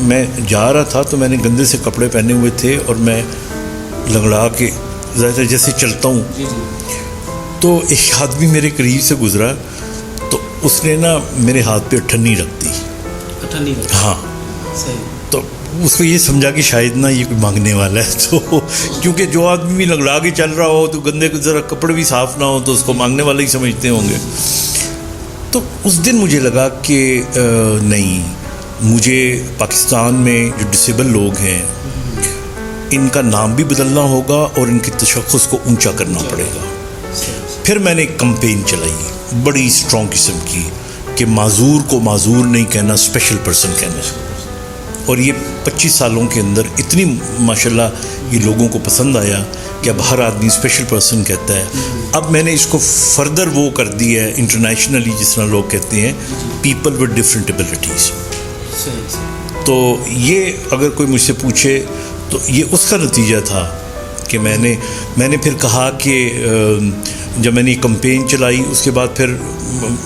میں جا رہا تھا تو میں نے گندے سے کپڑے پہنے ہوئے تھے اور میں لنگڑا کے زیادہ جیسے چلتا ہوں. تو ایک آدمی میرے قریب سے گزرا تو اس نے نا میرے ہاتھ پہ اٹھنی رکھ دی. ہاں, تو اس کو یہ سمجھا کہ شاید نا یہ کوئی مانگنے والا ہے. تو کیونکہ جو آدمی بھی لنگڑا کے چل رہا ہو تو گندے ذرا کپڑے بھی صاف نہ ہو تو اس کو مانگنے والا ہی سمجھتے ہوں گے. تو اس دن مجھے لگا کہ نہیں, مجھے پاکستان میں جو ڈسیبل لوگ ہیں ان کا نام بھی بدلنا ہوگا اور ان کے تشخص کو اونچا کرنا پڑے گا. پھر میں نے ایک کمپین چلائی بڑی اسٹرانگ قسم کی کہ معذور کو معذور نہیں کہنا, اسپیشل پرسن کہنا. اور یہ 25 سالوں کے اندر اتنی ماشاءاللہ یہ لوگوں کو پسند آیا کہ اب ہر آدمی اسپیشل پرسن کہتا ہے. اب میں نے اس کو فردر وہ کر دیا ہے انٹرنیشنلی, جس طرح لوگ کہتے ہیں پیپل ود ڈفرینٹ ایبلٹیز. تو یہ اگر کوئی مجھ سے پوچھے تو یہ اس کا نتیجہ تھا کہ میں نے پھر کہا کہ جب میں نے یہ کمپین چلائی اس کے بعد پھر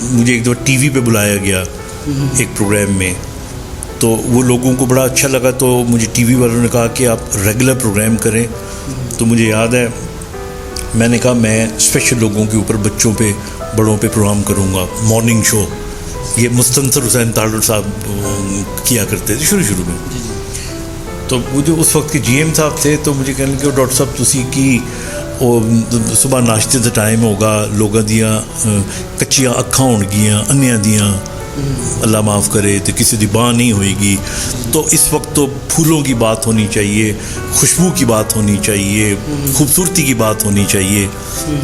مجھے ایک دفعہ ٹی وی پہ بلایا گیا ایک پروگرام میں, تو وہ لوگوں کو بڑا اچھا لگا. تو مجھے ٹی وی والوں نے کہا کہ آپ ریگولر پروگرام کریں. تو مجھے یاد ہے میں نے کہا میں اسپیشل لوگوں کے اوپر, بچوں پہ, بڑوں پہ پروگرام کروں گا, مارننگ شو. یہ مستنصر حسین تاڑر صاحب کیا کرتے تھے شروع میں. تو وہ جو اس وقت کے جی ایم صاحب تھے تو مجھے کہنے کہ ڈاکٹر صاحب تسی کی صبح ناشتے کا ٹائم ہوگا, لوگوں دیاں کچیاں اکھاں ہون گیاں, انیاں دیاں اللہ معاف کرے, تو کسی دی باں نہیں ہوئے گی. تو اس وقت تو پھولوں کی بات ہونی چاہیے, خوشبو کی بات ہونی چاہیے, خوبصورتی کی بات ہونی چاہیے.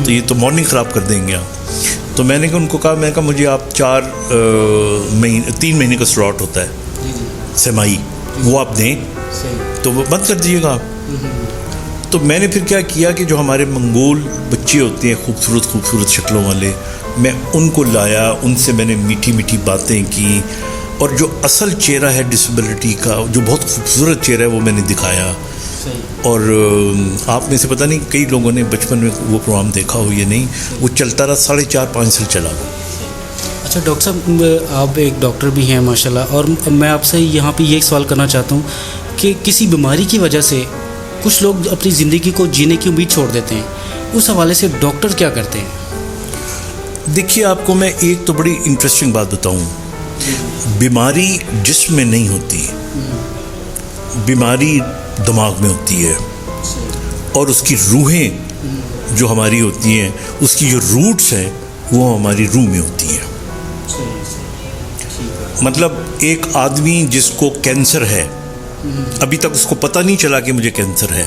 تو یہ تو مارننگ خراب کر دیں گے آپ. تو میں نے ان کو کہا, میں نے کہا مجھے آپ 3 مہینے کا سلاٹ ہوتا ہے سمائی, وہ آپ دیں تو وہ بند کر دیجیے گا آپ. تو میں نے پھر کیا کہ جو ہمارے منگول بچے ہوتے ہیں خوبصورت شکلوں والے, میں ان کو لایا, ان سے میں نے میٹھی باتیں کی, اور جو اصل چہرہ ہے ڈسیبلٹی کا, جو بہت خوبصورت چہرہ ہے, وہ میں نے دکھایا. اور آپ میں سے پتہ نہیں کئی لوگوں نے بچپن میں وہ پروگرام دیکھا ہو یا نہیں, وہ چلتا رہا 4.5-5 سال چلا وہ. اچھا ڈاکٹر صاحب, آپ ایک ڈاکٹر بھی ہیں ماشاءاللہ, اور میں آپ سے یہاں پہ یہ ایک سوال کرنا چاہتا ہوں کہ کسی بیماری کی وجہ سے کچھ لوگ اپنی زندگی کو جینے کی امید چھوڑ دیتے ہیں, اس حوالے سے ڈاکٹر کیا کرتے ہیں؟ دیکھیے آپ کو میں ایک تو بڑی انٹرسٹنگ بات بتاؤں. بیماری جسم میں نہیں ہوتی, بیماری دماغ میں ہوتی ہے, اور اس کی روحیں جو ہماری ہوتی ہیں, اس کی جو روٹس ہیں وہ ہماری روح میں ہوتی ہیں. مطلب ایک آدمی جس کو کینسر ہے, ابھی تک اس کو پتہ نہیں چلا کہ مجھے کینسر ہے,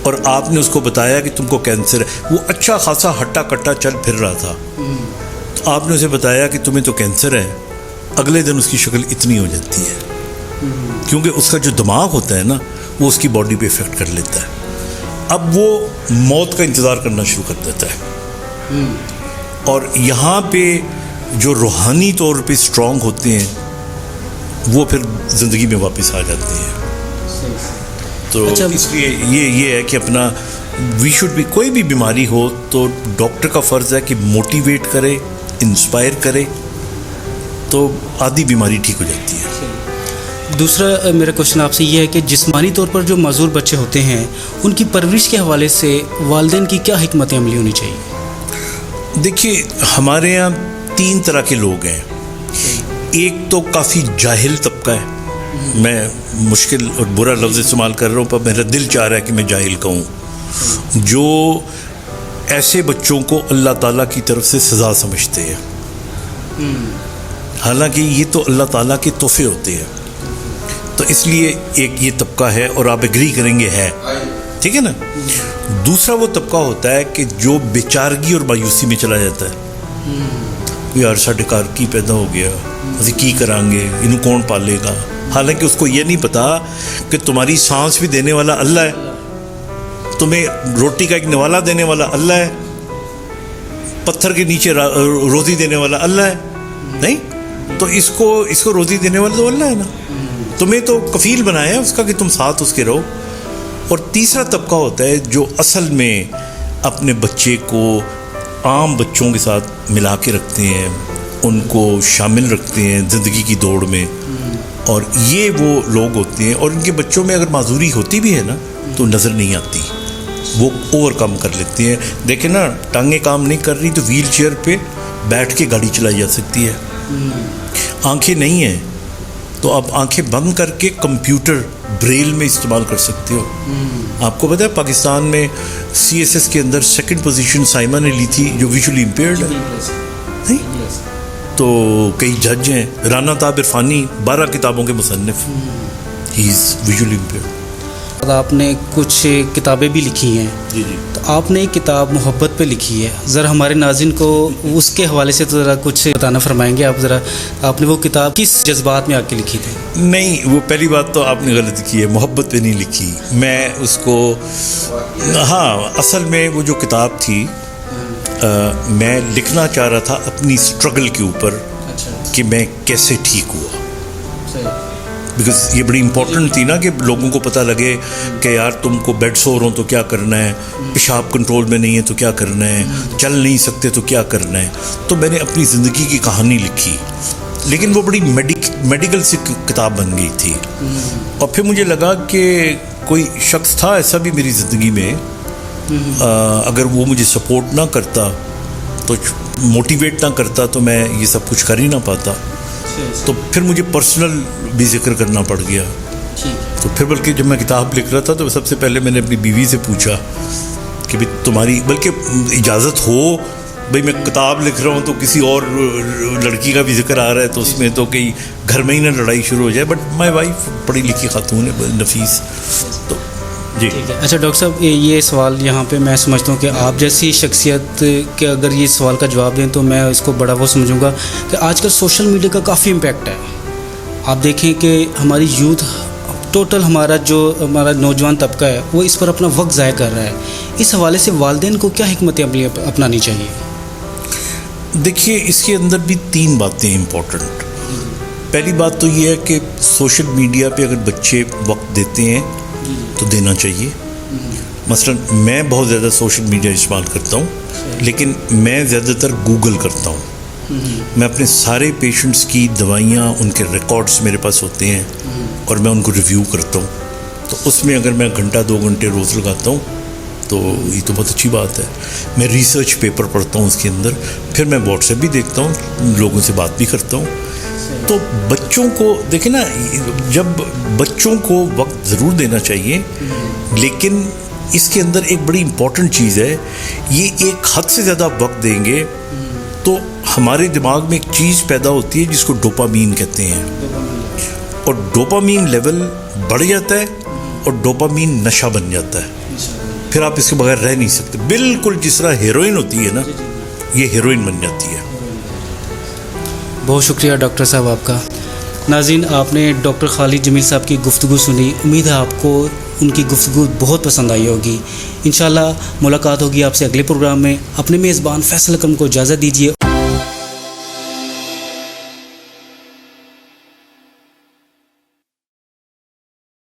اور آپ نے اس کو بتایا کہ تم کو کینسر ہے. وہ اچھا خاصا ہٹا کٹا چل پھر رہا تھا, تو آپ نے اسے بتایا کہ تمہیں تو کینسر ہے. اگلے دن اس کی شکل اتنی ہو جاتی ہے, کیونکہ اس کا جو دماغ ہوتا ہے نا, وہ اس کی باڈی پہ افیکٹ کر لیتا ہے. اب وہ موت کا انتظار کرنا شروع کر دیتا ہے. اور یہاں پہ جو روحانی طور پہ اسٹرانگ ہوتے ہیں وہ پھر زندگی میں واپس آ جاتے ہیں. تو اس لیے یہ ہے کہ اپنا وی شوڈ بھی, کوئی بھی بیماری ہو تو ڈاکٹر کا فرض ہے کہ موٹیویٹ کرے, انسپائر کرے, تو آدھی بیماری ٹھیک ہو جاتی ہے. دوسرا میرا کوشچن آپ سے یہ ہے کہ جسمانی طور پر جو معذور بچے ہوتے ہیں, ان کی پرورش کے حوالے سے والدین کی کیا حکمت عملی ہونی چاہیے؟ دیکھیے ہمارے یہاں 3 طرح کے لوگ ہیں. ایک تو کافی جاہل طبقہ ہے, میں مشکل اور برا لفظ استعمال کر رہا ہوں پر میرا دل چاہ رہا ہے کہ میں جاہل کہوں, جو ایسے بچوں کو اللہ تعالیٰ کی طرف سے سزا سمجھتے ہیں, حالانکہ یہ تو اللہ تعالیٰ کے تحفے ہوتے ہیں. تو اس لیے ایک یہ طبقہ ہے, اور آپ ایگری کریں گے ہے, ٹھیک ہے نا. دوسرا وہ طبقہ ہوتا ہے کہ جو بیچارگی اور مایوسی میں چلا جاتا ہے, یار ساڈے گھر کی پیدا ہو گیا, اسی کی کریں گے, انہوں کون پالے گا. حالانکہ اس کو یہ نہیں پتا کہ تمہاری سانس بھی دینے والا اللہ ہے, تمہیں روٹی کا ایک نوالا دینے والا اللہ ہے, پتھر کے نیچے روزی دینے والا اللہ ہے. نہیں تو اس کو روزی دینے والا تو اللہ ہے نا, تمہیں تو کفیل بنایا ہے اس کا کہ تم ساتھ اس کے رہو. اور تیسرا طبقہ ہوتا ہے جو اصل میں اپنے بچے کو عام بچوں کے ساتھ ملا کے رکھتے ہیں, ان کو شامل رکھتے ہیں زندگی کی دوڑ میں, اور یہ وہ لوگ ہوتے ہیں، اور ان کے بچوں میں اگر معذوری ہوتی بھی ہے نا تو نظر نہیں آتی، وہ اوور کم کر لیتے ہیں. دیکھیں نا، ٹانگیں کام نہیں کر رہی تو ویل چیئر پہ بیٹھ کے گاڑی چلائی جا سکتی ہے. آنکھیں نہیں ہیں تو آپ آنکھیں بند کر کے کمپیوٹر بریل میں استعمال کر سکتے ہو. آپ کو پتہ ہے پاکستان میں CSS کے اندر 2nd پوزیشن سائمہ نے لی تھی جو ویژولی امپیئرڈ ہے. نہیں تو کئی جج ہیں، رانا تاب عرفانی 12 کتابوں کے مصنف، ہی از ویژولی امپیئرڈ. آپ نے کچھ کتابیں بھی لکھی ہیں. جی جی. تو آپ نے ایک کتاب محبت پہ لکھی ہے، ذرا ہمارے ناظرین کو اس کے حوالے سے تو ذرا کچھ بتانا فرمائیں گے آپ؟ ذرا آپ نے وہ کتاب کس جذبات میں آ کے لکھی تھی؟ نہیں، وہ پہلی بات تو آپ نے غلط کی ہے، محبت پہ نہیں لکھی میں اس کو. ہاں، اصل میں وہ جو کتاب تھی میں لکھنا چاہ رہا تھا اپنی سٹرگل کے اوپر کہ میں کیسے ٹھیک ہوا، بیکاز یہ بڑی امپورٹنٹ تھی نا کہ لوگوں کو پتہ لگے کہ یار تم کو بیڈ سور ہو تو کیا کرنا ہے، پیشاب کنٹرول میں نہیں ہے تو کیا کرنا ہے، چل نہیں سکتے تو کیا کرنا ہے. تو میں نے اپنی زندگی کی کہانی لکھی، لیکن وہ بڑی میڈیکل سی کتاب بن گئی تھی. اور پھر مجھے لگا کہ کوئی شخص تھا ایسا بھی میری زندگی میں، اگر وہ مجھے سپورٹ نہ کرتا تو موٹیویٹ نہ کرتا تو میں یہ سب کچھ کر ہی نہ پاتا. تو پھر مجھے پرسنل بھی ذکر کرنا پڑ گیا. تو پھر بلکہ جب میں کتاب لکھ رہا تھا تو سب سے پہلے میں نے اپنی بیوی سے پوچھا کہ بھئی تمہاری بلکہ اجازت ہو، بھئی میں کتاب لکھ رہا ہوں تو کسی اور لڑکی کا بھی ذکر آ رہا ہے تو اس میں تو کہیں گھر میں ہی نہ لڑائی شروع ہو جائے. بٹ مائی وائف پڑھی لکھی خاتون ہے، نفیس. تو جی اچھا ڈاکٹر صاحب، یہ سوال یہاں پہ میں سمجھتا ہوں کہ آپ جیسی شخصیت کے اگر یہ سوال کا جواب دیں تو میں اس کو بڑا وہ سمجھوں گا کہ آج کل سوشل میڈیا کا کافی امپیکٹ ہے. آپ دیکھیں کہ ہماری یوتھ ٹوٹل ہمارا نوجوان طبقہ ہے وہ اس پر اپنا وقت ضائع کر رہا ہے. اس حوالے سے والدین کو کیا حکمت عملی اپنانی چاہیے؟ دیکھیے، اس کے اندر بھی 3 باتیں امپورٹنٹ. پہلی بات تو یہ ہے کہ سوشل میڈیا پہ اگر بچے وقت دیتے ہیں تو دینا چاہیے. مثلا میں بہت زیادہ سوشل میڈیا استعمال کرتا ہوں، لیکن میں زیادہ تر گوگل کرتا ہوں. میں اپنے سارے پیشنٹس کی دوائیاں، ان کے ریکارڈز میرے پاس ہوتے ہیں اور میں ان کو ریویو کرتا ہوں. تو اس میں اگر میں 1-2 گھنٹے روز لگاتا ہوں تو یہ تو بہت اچھی بات ہے. میں ریسرچ پیپر پڑھتا ہوں اس کے اندر، پھر میں واٹس ایپ بھی دیکھتا ہوں، لوگوں سے بات بھی کرتا ہوں. تو بچوں کو دیکھیں نا، جب بچوں کو وقت ضرور دینا چاہیے، لیکن اس کے اندر ایک بڑی امپورٹنٹ چیز ہے، یہ ایک حد سے زیادہ وقت دیں گے تو ہمارے دماغ میں ایک چیز پیدا ہوتی ہے جس کو ڈوپامین کہتے ہیں، اور ڈوپامین لیول بڑھ جاتا ہے اور ڈوپامین نشہ بن جاتا ہے. پھر آپ اس کے بغیر رہ نہیں سکتے. بالکل جس طرح ہیروئن ہوتی ہے نا، یہ ہیروئن بن جاتی ہے. بہت شکریہ ڈاکٹر صاحب آپ کا. ناظرین، آپ نے ڈاکٹر خالد جمیل صاحب کی گفتگو سنی. امید ہے آپ کو ان کی گفتگو بہت پسند آئی ہوگی. انشاءاللہ ملاقات ہوگی آپ سے اگلے پروگرام میں. اپنے میزبان فیصل اکرم کو اجازت دیجیے.